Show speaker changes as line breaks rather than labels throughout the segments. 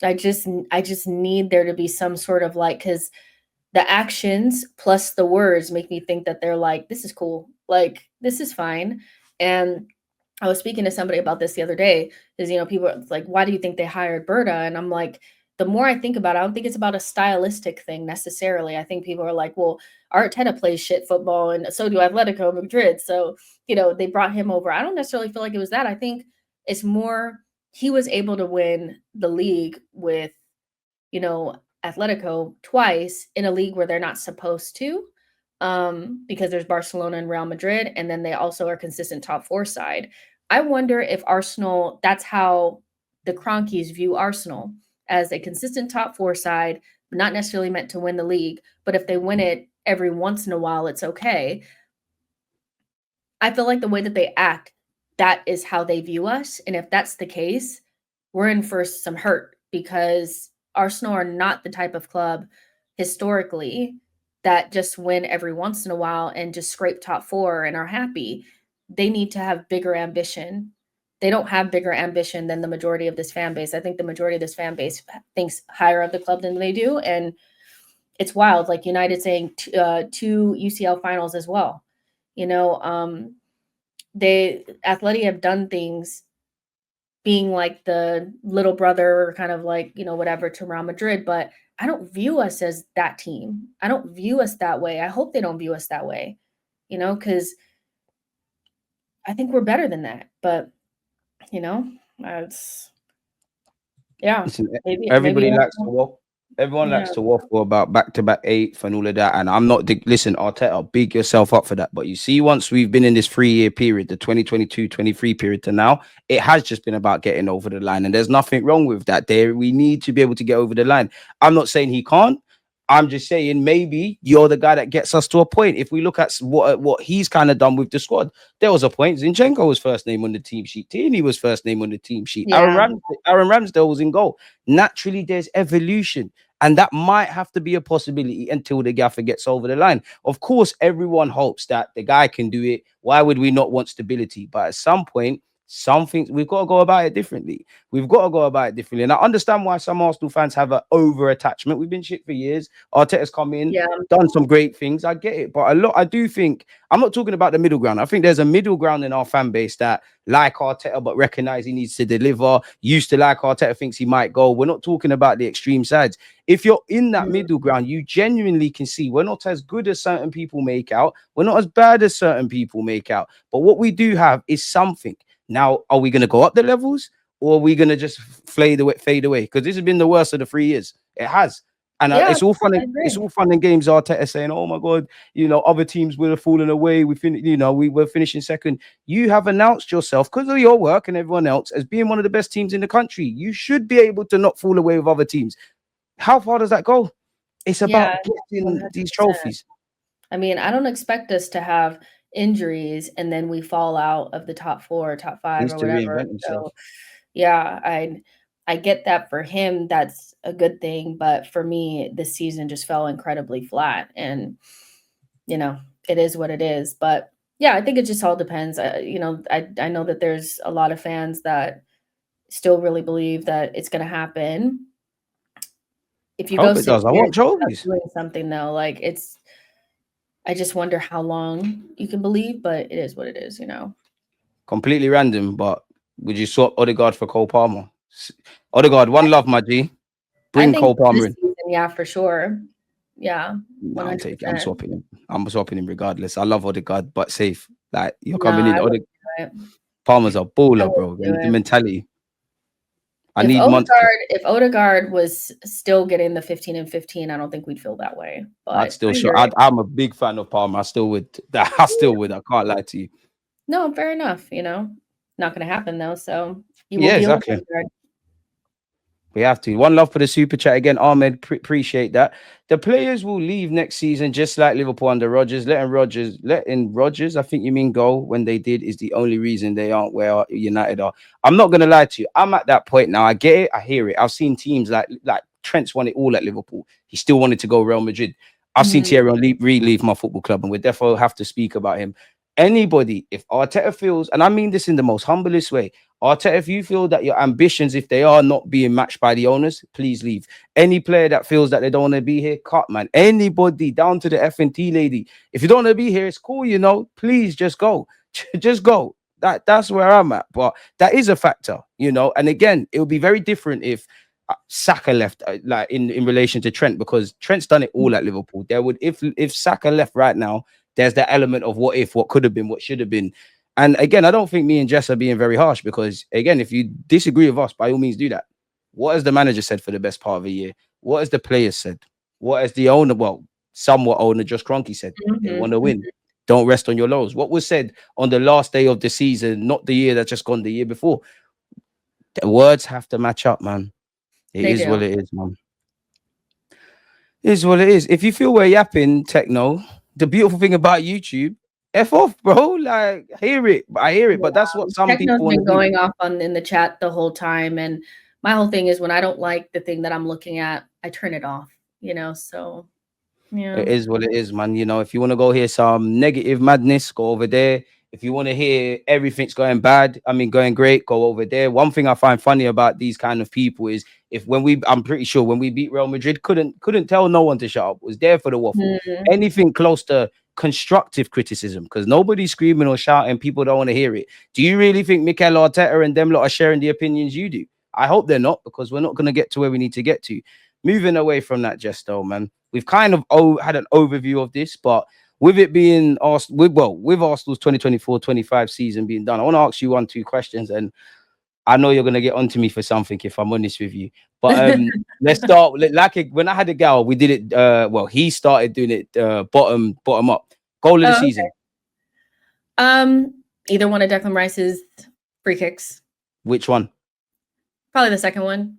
I just need there to be some sort of like, because the actions plus the words make me think that they're like, this is cool, like this is fine. And I was speaking to somebody about this the other day, because people are like, why do you think they hired Berta? And I'm like, the more I think about it, I don't think it's about a stylistic thing necessarily. I think people are like, well, Arteta plays shit football, and so do Atletico Madrid. So, they brought him over. I don't necessarily feel like it was that. I think it's more he was able to win the league with, you know, Atletico twice in a league where they're not supposed to, because there's Barcelona and Real Madrid, and then they also are consistent top four side. I wonder if Arsenal, that's how the Cronkies view Arsenal, as a consistent top four side, not necessarily meant to win the league, but if they win it every once in a while, it's okay. I feel like the way that they act, that is how they view us. And if that's the case, we're in for some hurt, because Arsenal are not the type of club historically that just win every once in a while and just scrape top four and are happy. They need to have bigger ambition. They don't have bigger ambition than the majority of this fan base. I think the majority of this fan base thinks higher of the club than they do. And it's wild. Like United saying two UCL finals as well. They Atleti have done things being like the little brother, kind of like, whatever, to Real Madrid, but I don't view us as that team. I don't view us that way. I hope they don't view us that way, because I think we're better than that. But, it's, yeah,
Listen,
maybe,
everybody likes to walk. Everyone
yeah,
likes to waffle about back-to-back eighth and all of that. And I'm not, listen, Arteta, big yourself up for that. But you see, once we've been in this 3-year period, the 2022-23 period to now, it has just been about getting over the line. And there's nothing wrong with that. There, we need to be able to get over the line. I'm not saying he can't. I'm just saying maybe you're the guy that gets us to a point. If we look at what he's kind of done with the squad, there was a point Zinchenko was first name on the team sheet. Tierney was first name on the team sheet.
yeah,
Aaron Ramsdale was in goal. Naturally, there's evolution. And that might have to be a possibility until the gaffer gets over the line. Of course, everyone hopes that the guy can do it. Why would we not want stability? But at some point, something we've got to go about it differently. We've got to go about it differently. And I understand why some Arsenal fans have an over attachment. We've been shit for years. Arteta's come in,
yeah,
done some great things. I get it. But I do think, I'm not talking about the middle ground. I think there's a middle ground in our fan base that like Arteta, but recognize he needs to deliver. Used to like Arteta, thinks he might go. We're not talking about the extreme sides. If you're in that
mhm,
middle ground, you genuinely can see we're not as good as certain people make out. We're not as bad as certain people make out. But what we do have is something. Now, are we going to go up the levels, or are we going to just fade away? Because this has been the worst of the 3 years. It has. And
yeah,
it's all fun.
I
It's
agree.
all fun and games. Arteta saying, "Oh my God, other teams would have fallen away. We were finishing second." You have announced yourself because of your work and everyone else as being one of the best teams in the country. You should be able to not fall away with other teams. How far does that go? It's
Yeah,
about getting these
100%.
trophies.
I mean, I don't expect us to have injuries and then we fall out of the top four, top five,
Needs
or
to
whatever.
reinvent himself.
So, yeah, I get that for him. That's a good thing, but for me, this season just fell incredibly flat, and you know, it is what it is. But yeah, I think it just all depends. I know that there's a lot of fans that still really believe that it's going to happen. If you go
Hope it
6
does. I
years
want
without
trophies.
doing something though, like I just wonder how long you can believe, but it is what it is.
Completely random, but would you swap Odegaard for Cole Palmer? Odegaard, one love, my G.
I
Bring
think
Cole Palmer
this
in.
season, yeah, for sure. Yeah,
No, I'm taking. I'm
100%.
swapping him. I'm swapping him regardless. I love Odegaard, but safe. Like you're
No,
coming
I
in.
wouldn't do it.
Palmer's a
I
baller, bro.
wouldn't do
And the
it.
mentality. I
If
need monsters.
Odegaard if Odegaard was still getting the 15 and 15, I don't think we'd feel that way.
I'd
But
still
I
show.
hear it.
I'm a big fan of Palmer. I still would. I still would. I can't lie to you.
No, fair enough. Not gonna happen though, so you will
Yeah,
deal with
exactly.
Odegaard.
We have to. One love for the super chat again, Ahmed. Appreciate that. The players will leave next season, just like Liverpool under Rodgers. Letting Rodgers, I think you mean, go when they did is the only reason they aren't where United are. I'm not gonna lie to you. I'm at that point now. I get it. I hear it. I've seen teams like Trent's won it all at Liverpool. He still wanted to go Real Madrid. I've seen
Mhm.
Thierry Henry leave my football club, and we definitely have to speak about him. Anybody, if Arteta feels, and I mean this in the most humblest way, Arteta, if you feel that your ambitions, if they are not being matched by the owners, please leave. Any player that feels that they don't want to be here, cut, man. Anybody, down to the F&T lady. If you don't want to be here, it's cool, you know. Please just go. Just go. That's where I'm at. But that is a factor, you know. And again, it would be very different if Saka left, like in relation to Trent, because Trent's done it all at Liverpool. There would, if Saka left right now, there's that element of what if, what could have been, what should have been. And again, I don't think me and Jess are being very harsh, because again, if you disagree with us, by all means do that. What has the manager said for the best part of a year? What has the players said? What has the owner, well, somewhat owner, Josh Kroenke said? They want to win. Don't rest on your laurels. What was said on the last day of the season, not the year that just gone, the year before? The words have to match up, man. It
They
is what
do.
it is, man. It is what it is. If you feel we're yapping, techno, the beautiful thing about YouTube, F off, bro. Like, hear it. I hear it, but that's what some
Techno's
people want
been
to do.
going off on in the chat the whole time, and my whole thing is when I don't like the thing that I'm looking at, I turn it off, you know, so yeah.
It is what it is, man. You know, if you want to go hear some negative madness, go over there. If you want to hear everything's going bad, I mean, going great, go over there. One thing I find funny about these kind of people is if when we, I'm pretty sure when we beat Real Madrid, couldn't tell no one to shut up. Was there for the waffle.
Mhm.
Anything close to constructive criticism, because nobody's screaming or shouting. People don't want to hear it. Do you really think Mikel Arteta and them lot are sharing the opinions you do? I hope they're not, because we're not going to get to where we need to get to. Moving away from that, Jesto, man. We've kind of had an overview of this, but with it being with Arsenal's 2024-25 season being done, I want to ask you 1-2 questions, and I know you're gonna get onto me for something if I'm honest with you. But let's start when I had a gal, we did it. He started doing it bottom up. Goal of the
Oh,
season.
either one of Declan Rice's free kicks.
Which one?
Probably the second one.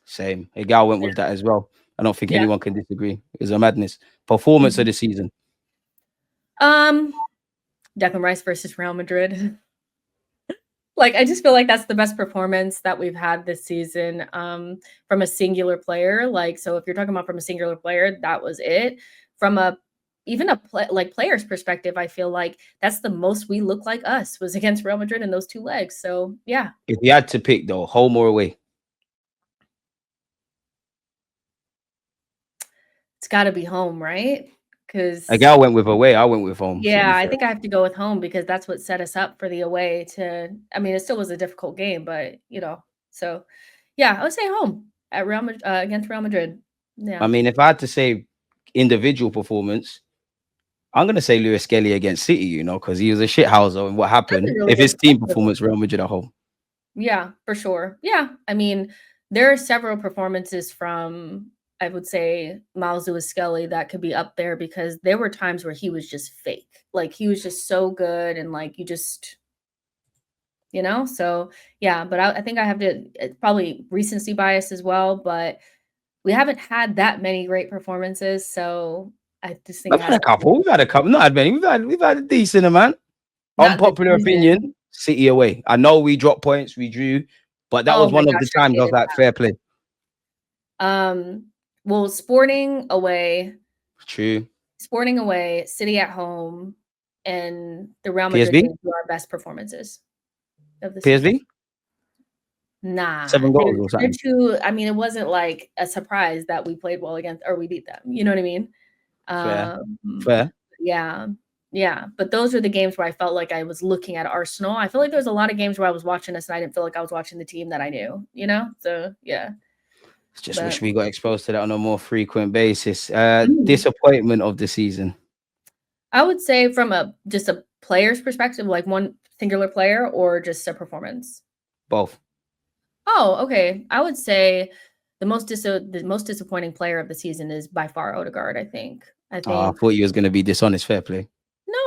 Same. A gal went
Yeah.
with that as well. I don't think
Yeah.
anyone can disagree. It was a madness. Performance of the season.
Declan Rice versus Real Madrid. Like, I just feel like that's the best performance that we've had this season from a singular player. Like, so if you're talking about from a singular player, that was it. From player's perspective, I feel like that's the most we look like us was against Real Madrid in those 2 legs. So yeah.
If you had to pick though, home or away?
It's got to be home, right? Because
A gal went with away. I went with home. To be
yeah, I
fair.
think I have to go with home because that's what set us up for the away to, I mean, it still was a difficult game, but so yeah, I would say home at against Real Madrid. Yeah.
I mean, if I had to say individual performance, I'm gonna say Lewis Skelly against City, you know, because he was a shithouser and what
That's a
happened.
really
If
good
his team
performance.
performance, Real Madrid at home.
Yeah, for sure. Yeah. I mean, there are several performances from, I would say, Miles Lewis Skelly that could be up there because there were times where he was just fake. Like he was just so good and like you just, so yeah, but I think I have to probably recency bias as well, but we haven't had that many great performances. So I just think
We've
it
had
has
a
to be
couple. We've had a couple. Not many. We've had a decent amount.
not this
Unpopular
season.
opinion: City away. I know we dropped points, we drew, but that
Oh
was
my
one of
gosh,
the
I
times I was
hated
like, fair play.
that. Well, Sporting away,
True.
City at home, and the Real Madrid
PSV.
games were our best performances of the season.
PSV.
Nah,
7 goals or
they're
something.
too. I mean, it wasn't like a surprise that we played well against or we beat them. You know what I mean?
Fair.
Um,
Fair.
yeah, yeah. But those are the games where I felt like I was looking at Arsenal. I feel like there's a lot of games where I was watching us and I didn't feel like I was watching the team that I knew. So yeah.
Just
But
wish we got exposed to that on a more frequent basis.
mm,
Disappointment of the season.
I would say from just a player's perspective, like one singular player or just a performance.
Both.
Oh, okay. I would say the most disappointing player of the season is by far Odegaard, I think. I
Oh, I
think
thought you was gonna be dishonest. Fair play.
no,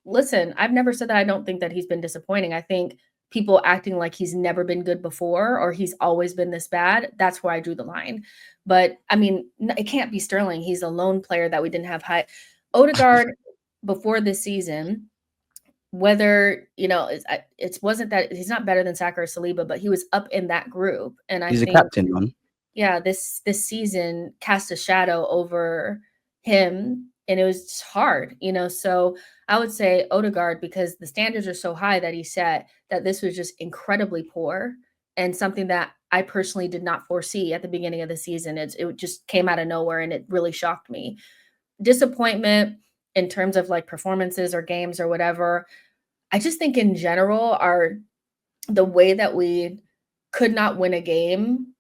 listen, I've never said that I don't think that he's been disappointing. I think people acting like he's never been good before or he's always been this bad, that's where I drew the line. But I mean, it can't be Sterling. He's a lone player that we didn't have high. Odegaard before this season, whether it wasn't that he's not better than Saka or Saliba, but he was up in that group. And I
He's a
think,
captain, man.
yeah, this season cast a shadow over him and it was just hard, you know. So I would say Odegaard, because the standards are so high that he set, that this was just incredibly poor and something that I personally did not foresee at the beginning of the season. It just came out of nowhere and it really shocked me. Disappointment in terms of like performances or games or whatever. I just think in general, our the way that we could not win a game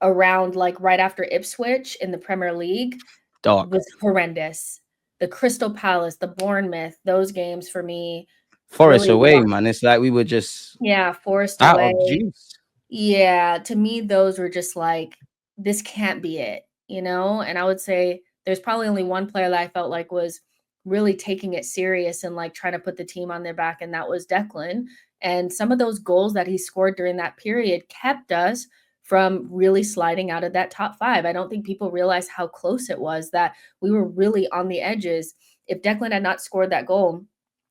around like right after Ipswich in the Premier League
Dark.
was horrendous. The Crystal Palace, the Bournemouth, those games for me
Forest
really
away,
washed.
man. It's like we were just
Yeah, Forest
out
away.
of juice.
Yeah, to me, those were just like, this can't be it, you know? And I would say there's probably only one player that I felt like was really taking it serious and like trying to put the team on their back, and that was Declan. And some of those goals that he scored during that period kept us from really sliding out of that top five. I don't think people realize how close it was, that we were really on the edges. If Declan had not scored that goal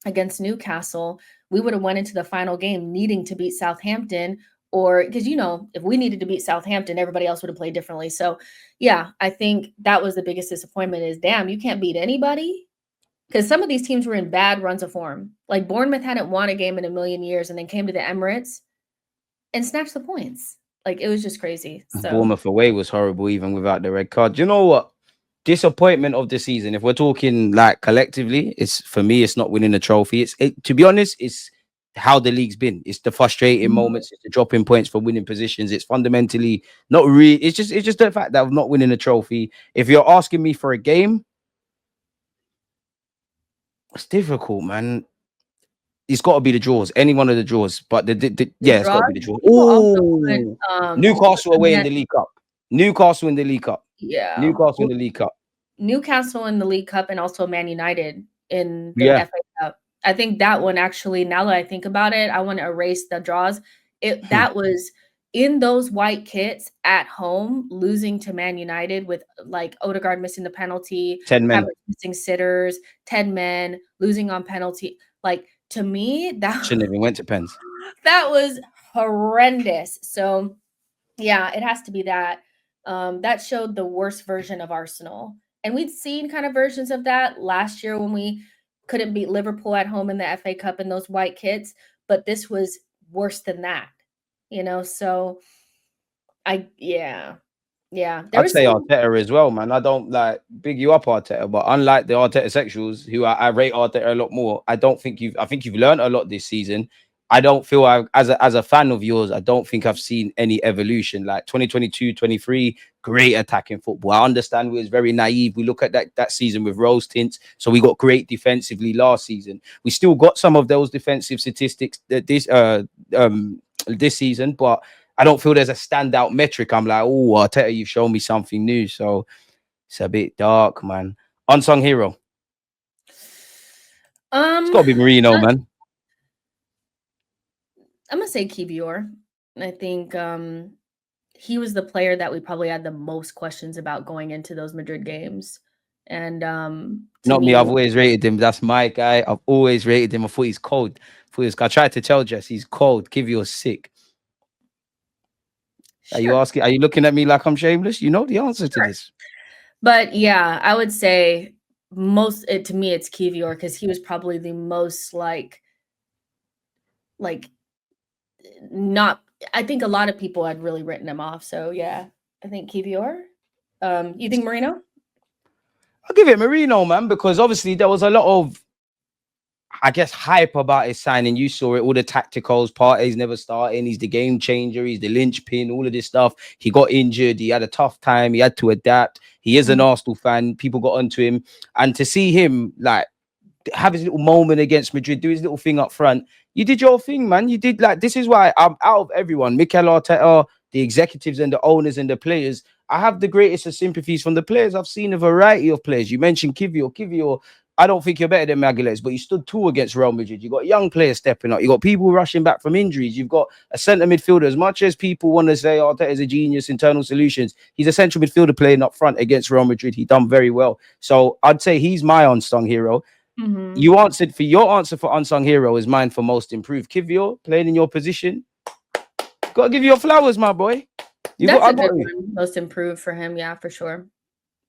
against Newcastle, we would have went into the final game needing to beat Southampton, or because, you know, if we needed to beat Southampton, everybody else would have played differently. So yeah, I think that was the biggest disappointment is, damn, you can't beat anybody. Because some of these teams were in bad runs of form. Like Bournemouth hadn't won a game in a million years and then came to the Emirates and snatched the points. Like it was just crazy. So
Bournemouth away was horrible, even without the red card. Do you know what? Disappointment of the season. If we're talking like collectively, it's for me. It's not winning the trophy. To be honest, it's how the league's been. It's the frustrating moments. It's the dropping points for winning positions. It's fundamentally not really. It's just the fact that I'm not winning a trophy. If you're asking me for a game, it's difficult, man. It's got to be the draws. Any one of the draws, but
the
yeah, it's got to
draws,
be the draw.
people also put
Oh, Newcastle away in
man,
the League Cup. Newcastle in the League Cup.
yeah.
Newcastle in the League Cup.
Newcastle in the League Cup and also Man United in the
Yeah.
FA Cup. I think that one actually, now that I think about it, I want to erase the draws. That was in those white kits at home, losing to Man United with like Odegaard missing the penalty,
10 men.
Havertz missing sitters, 10 men, losing on penalty. Like to me,
Shouldn't have even went to pens.
that was horrendous. So yeah, it has to be that. That showed the worst version of Arsenal. And we'd seen kind of versions of that last year when we couldn't beat Liverpool at home in the FA Cup in those white kits, but this was worse than that, you know? So yeah, there
I'd
was
say
some.
Arteta as well, man. I don't like big you up Arteta, but unlike the Arteta sexuals, who I rate Arteta a lot more, I think you've learned a lot this season. I don't feel as a fan of yours, I don't think I've seen any evolution. Like 2022, 23, great attacking football. I understand we was very naive. We look at that season with rose tints. So we got great defensively last season. We still got some of those defensive statistics that this season, but I don't feel there's a standout metric. I'm like, oh, Arteta, you've shown me something new. So it's a bit dark, man. Unsung hero. It's got to be Marino,
I-
man.
I'm gonna say Kivior. I think he was the player that we probably had the most questions about going into those Madrid games. And to
Not me. I've
me,
always rated him. That's my guy. I've always rated him. I thought he's cold. I tried to tell Jess he's cold. Give you a sick. Are you
sure.
asking? Are you looking at me like I'm shameless? You know the answer to
Sure.
this.
But yeah, I would say to me it's Kivior because he was probably the most like not. I think a lot of people had really written him off. So yeah, I think Kivior. You think Marino?
I'll give it Marino, man, because obviously there was a lot of, I guess, hype about his signing. You saw it, all the tacticals, parties never starting. He's the game changer. He's the linchpin, all of this stuff. He got injured. He had a tough time. He had to adapt. He is an
Mhm.
Arsenal fan. People got onto him. And to see him like have his little moment against Madrid, do his little thing up front. You did your thing, man. You did like, this is why I'm out of everyone, Mikel Arteta, the executives and the owners and the players. I have the greatest of sympathies from the players. I've seen a variety of players. You mentioned Kivior. I don't think you're better than Magalhaes, but you stood tall against Real Madrid. You got young players stepping up. You got people rushing back from injuries. You've got a centre midfielder. As much as people want to say Arteta is a genius, internal solutions, he's a central midfielder playing up front against Real Madrid. He done very well. So I'd say he's my unsung hero.
Mhm.
You answered for your answer for unsung hero is mine for most improved. Kivior playing in your position. Gotta give you your flowers, my boy.
That's
I
a good
got you.
one. Most improved for him, yeah, for sure.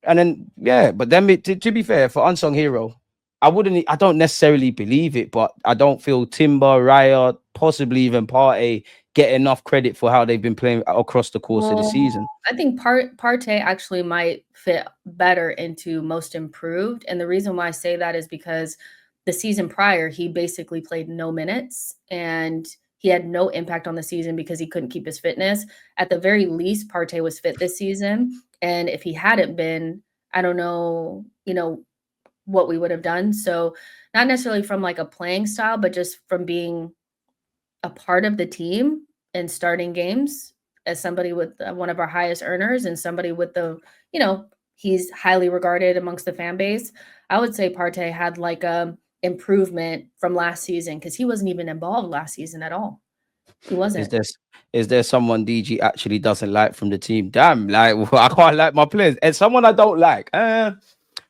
And then yeah, but then to be fair, for unsung hero, I don't necessarily believe it, but I don't feel Timber, Raya, possibly even Partey get enough credit for how they've been playing across the course of the
Well,
season.
I think Partey actually might fit better into most improved, and the reason why I say that is because the season prior, he basically played no minutes, and he had no impact on the season because he couldn't keep his fitness. At the very least, Partey was fit this season, and if he hadn't been, I don't know, what we would have done. So, not necessarily from, like, a playing style, but just from being a part of the team and starting games as somebody with one of our highest earners and somebody with he's highly regarded amongst the fan base. I would say Partey had like a improvement from last season because he wasn't even involved last season at all. He
Is
wasn't.
there is there someone DG actually doesn't like from the team? Damn, like I can't like my players. And someone I don't like.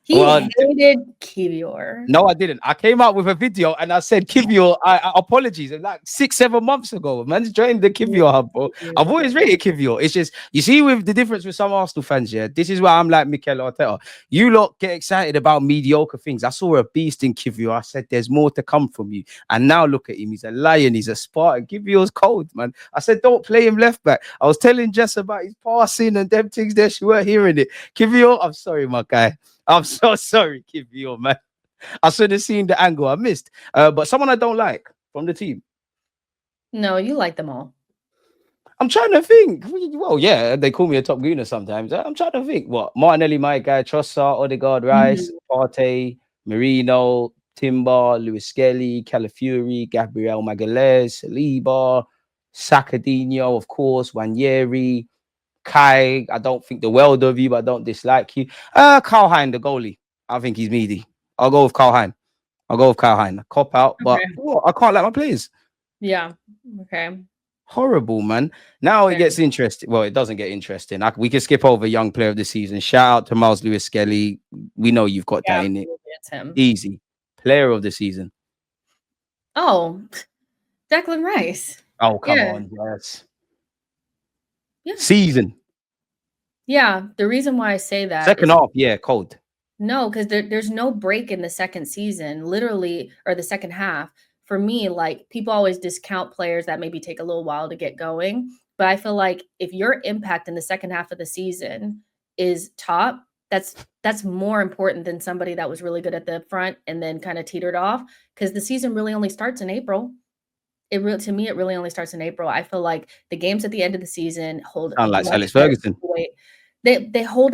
He
Well,
hated Kivior.
no, I didn't. I came out with a video and I said, Kivio, I apologies. Like 6, 7 months ago, man's joined the Kivio hub, bro. I've always rated Kivio. It's just, you see, with the difference with some Arsenal fans, yeah, this is why I'm like Mikel Arteta. You lot get excited about mediocre things. I saw a beast in Kivio. I said, there's more to come from you. And now look at him. He's a lion. He's a Spartan. Kivio's cold, man. I said, don't play him left back. I was telling Jess about his passing and them things there. She weren't hearing it. Kivio, I'm sorry, my guy. I'm so sorry, Kivio, man. I should have seen the angle I missed. But someone I don't like from the team.
No, you like them all.
I'm trying to think. Well, yeah, they call me a top Gooner sometimes. I'm trying to think. What? Martinelli, my guy, Trossard, Odegaard, Rice,
Mhm.
Partey, Marino, Timber, Lewis Skelly, Calafiori, Gabriel Magalhaes, Saliba, Sakadinho, of course, Wanyeri, Kai. I don't think the world of you, but I don't dislike you. Carl Hein, the goalie. I think he's meaty. I'll go with Carl Hein. Cop out, but
Okay.
I can't like my players.
Yeah. Okay.
Horrible, man. Now it
Okay.
gets interesting. Well, it doesn't get interesting. We can skip over young player of the season. Shout out to Miles Lewis Skelly. We know you've got that
Yeah,
in it.
it's him.
Easy. Player of the season.
Oh, Declan Rice.
Oh, come
Yeah.
on. Yes.
Yeah.
Season.
Yeah. The reason why I say that
Second
is
half. Yeah, cold.
no, because there's no break in the second season, literally, or the second half. For me, like people always discount players that maybe take a little while to get going. But I feel like if your impact in the second half of the season is top, that's more important than somebody that was really good at the front and then kind of teetered off. Because the season really only starts in April. To me, it really only starts in April. I feel like the games at the end of the season hold
Sound like
much
Alex
more
Ferguson.
weight. They hold a